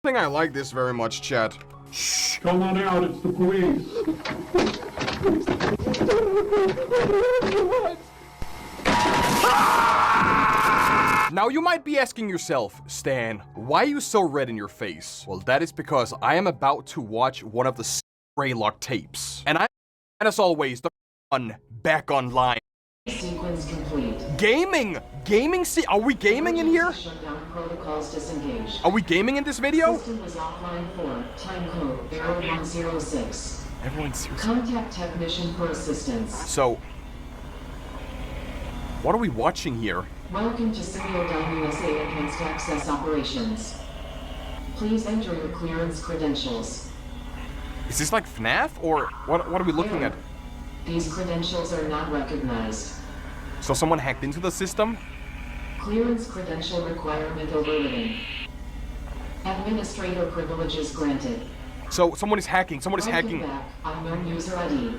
think I like this very much, chat. Shh. Come on out, it's the police. Now you might be asking yourself, Stan, why are you so red in your face? Well, that is because I am about to watch one of the Greylock tapes. And as always, the one back online. Sequence complete. Gaming! Are we gaming in here? Shutdown protocols disengaged. Are we gaming in this video? System is offline for time code 0106. Everyone's serious. Contact technician for assistance. So, what are we watching here? Welcome to Simiodyne USA Enhanced Access Operations. Please enter your clearance credentials. Is this like FNAF, or what are we looking at? These credentials are not recognized. So someone hacked into the system? Clearance credential requirement overridden. Administrator privileges granted. So someone is hacking. Back. Unknown user ID.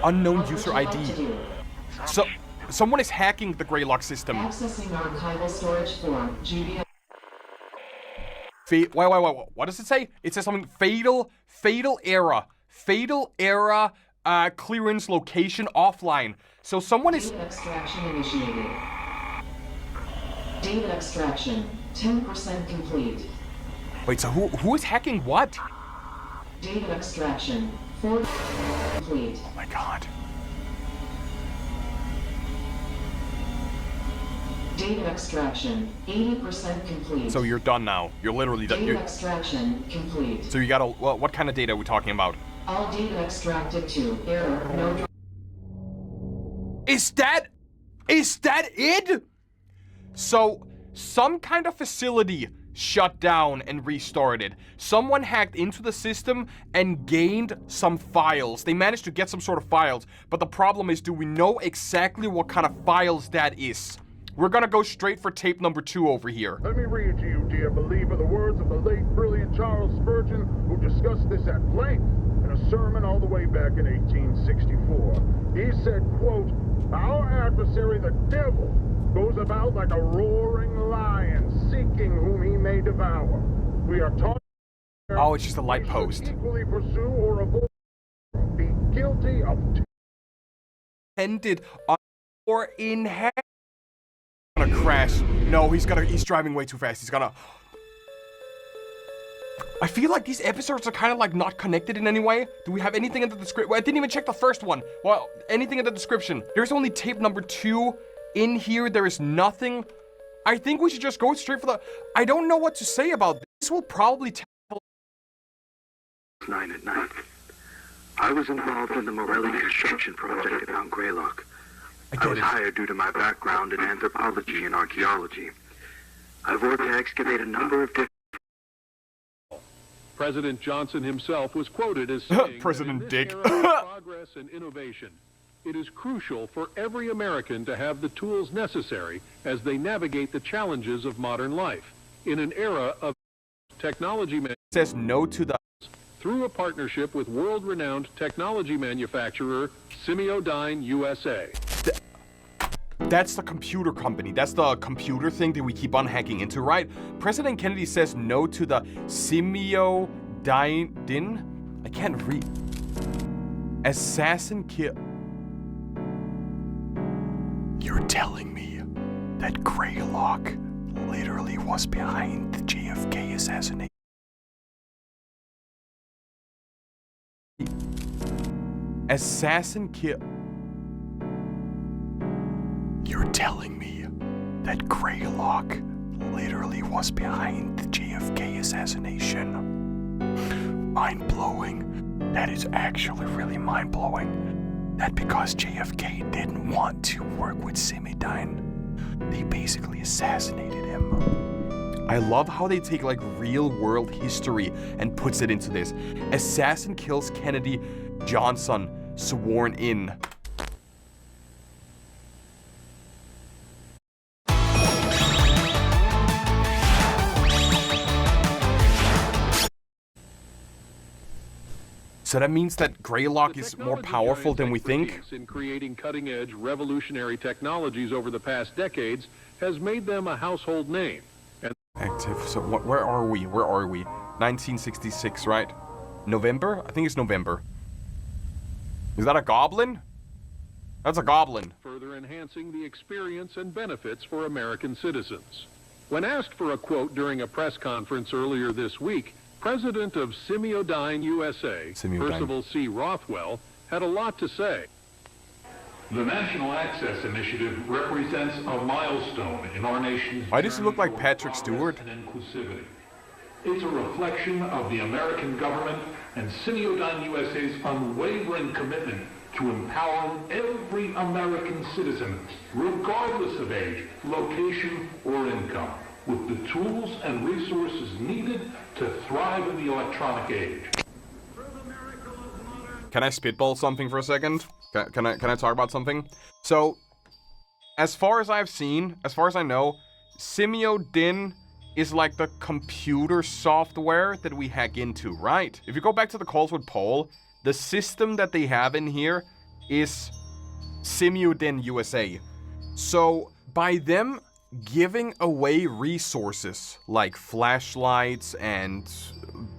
Unknown user What ID. would you like to do? So someone is hacking the Greylock system. Accessing archival storage form. GBA. Wait. What does it say? It says something fatal error, clearance location offline. So someone is. Data extraction initiated. Data extraction 10% complete. Wait. So who is hacking what? Data extraction 4% complete. Oh my god. Data extraction 80% complete. So you're done now. You're literally done. Data extraction complete. So you gotta. Well, what kind of data are we talking about? All data extracted to error. No. Is that it? So some kind of facility shut down and restarted. Someone hacked into the system and gained some files. They managed to get some sort of files, but the problem is, do we know exactly what kind of files that is? We're gonna go straight for tape number 2 over here. Let me read to you, dear believer, the words of the late brilliant Charles Spurgeon, who discussed this at length in a sermon all the way back in 1864. He said, quote, "Our adversary, the devil, goes about like a roaring lion, seeking whom he may devour. We are taught." Oh, it's just a light post. Equally pursue or avoid, be guilty of. Ended on or in heck. Gonna crash. No, he's driving way too fast. He's gonna. I feel like these episodes are kind of like not connected in any way. Do we have anything in the description? Well, I didn't even check the first one. Well, anything in the description. There's only tape number 2 in here. There is nothing. I think we should just go straight for the. I don't know what to say about this. This will probably tell. 9 at night. I was involved in the Morelli construction project at Mount Greylock. I was hired due to my background in anthropology and archaeology. I've worked to excavate a number of different... President Johnson himself was quoted as saying President that in Dick. this era of progress and innovation, it is crucial for every American to have the tools necessary as they navigate the challenges of modern life. In an era of technology Says no to the. through a partnership with world-renowned technology manufacturer Simiodyne USA. That's the computer company. That's the computer thing that we keep on hacking into, right? President Kennedy says no to the Simiodyne. I can't read. Assassin kill. You're telling me that Greylock literally was behind the JFK assassination? Assassin kill. You're telling me that Greylock literally was behind the JFK assassination? Mind-blowing. That is actually really mind-blowing. That because JFK didn't want to work with Simiodyne, they basically assassinated him. I love how they take like real-world history and puts it into this. Assassin kills Kennedy, Johnson sworn in. So that means that Greylock is more powerful than we think? In creating cutting-edge, revolutionary technologies over the past decades has made them a household name. And Active. So where are we? 1966, right? November? I think it's November. Is that a goblin? That's a goblin. Further enhancing the experience and benefits for American citizens. When asked for a quote during a press conference earlier this week, President of Semiodyne USA, Percival C. Rothwell, had a lot to say. The National Access Initiative represents a milestone in our nation's Why does he look like Patrick Stewart? And inclusivity. It's a reflection of the American government and Semiodyne USA's unwavering commitment to empowering every American citizen, regardless of age, location, or income, with the tools and resources needed to thrive in the electronic age. Can I spitball something for a second? Can I talk about something? So, as far as I've seen, as far as I know, Semiodyne is like the computer software that we hack into, right? If you go back to the Coleswood poll, the system that they have in here is Semiodyne USA. So, by them giving away resources like flashlights and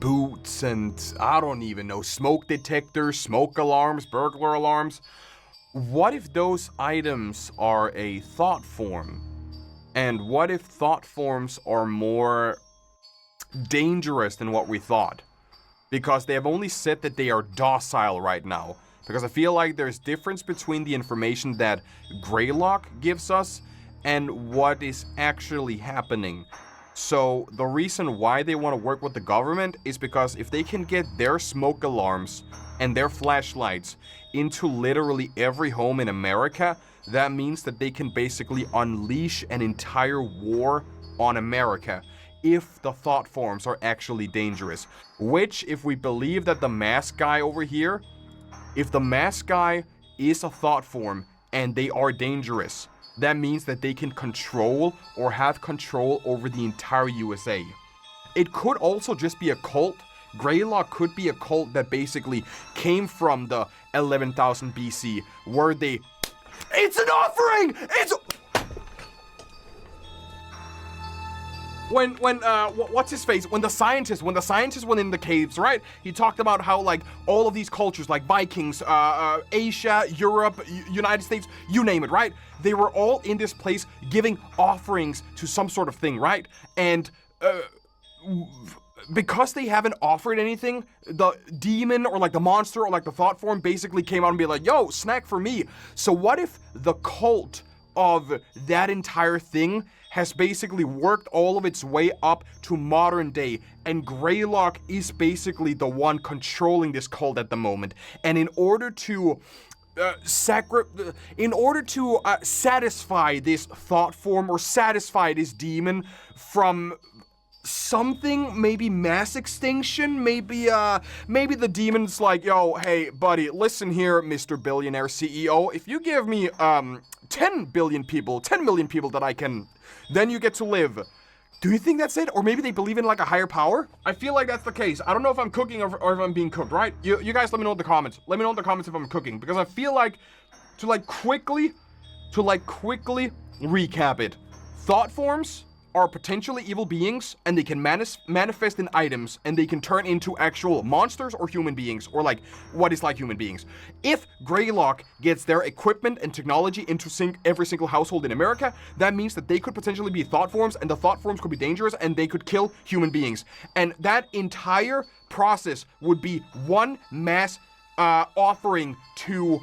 boots and I don't even know, smoke detectors, smoke alarms, burglar alarms, what if those items are a thought form? And what if thought forms are more dangerous than what we thought? Because they have only said that they are docile right now. Because I feel like there's difference between the information that Greylock gives us and what is actually happening. So the reason why they want to work with the government is because if they can get their smoke alarms and their flashlights into literally every home in America, that means that they can basically unleash an entire war on America if the thought forms are actually dangerous. Which, if we believe that the mask guy over here, if the mask guy is a thought form and they are dangerous, that means that they can control or have control over the entire USA. It could also just be a cult. Greylock could be a cult that basically came from the 11,000 BC, where they... It's an offering! It's... What's his face? When the scientist went in the caves, right? He talked about how, like, all of these cultures, like Vikings, Asia, Europe, United States, you name it, right? They were all in this place giving offerings to some sort of thing, right? And, because they haven't offered anything, the demon or like the monster or like the thought form basically came out and be like, yo, snack for me. So what if the cult of that entire thing has basically worked all of its way up to modern day, and Greylock is basically the one controlling this cult at the moment. And in order to satisfy this thought form or satisfy this demon from something, maybe mass extinction, maybe the demon's like, yo, hey buddy, listen here, Mr. Billionaire CEO, if you give me 10 million people that I can, then you get to live. Do you think that's it? Or maybe they believe in like a higher power? I feel like that's the case. I don't know if I'm cooking or if I'm being cooked, right? You guys let me know in the comments. Let me know in the comments if I'm cooking, because I feel like to quickly recap it. Thought forms are potentially evil beings, and they can manifest in items, and they can turn into actual monsters or human beings, or like what is like human beings. If Greylock gets their equipment and technology into every single household in America, that means that they could potentially be thought forms, and the thought forms could be dangerous, and they could kill human beings. And that entire process would be one mass offering to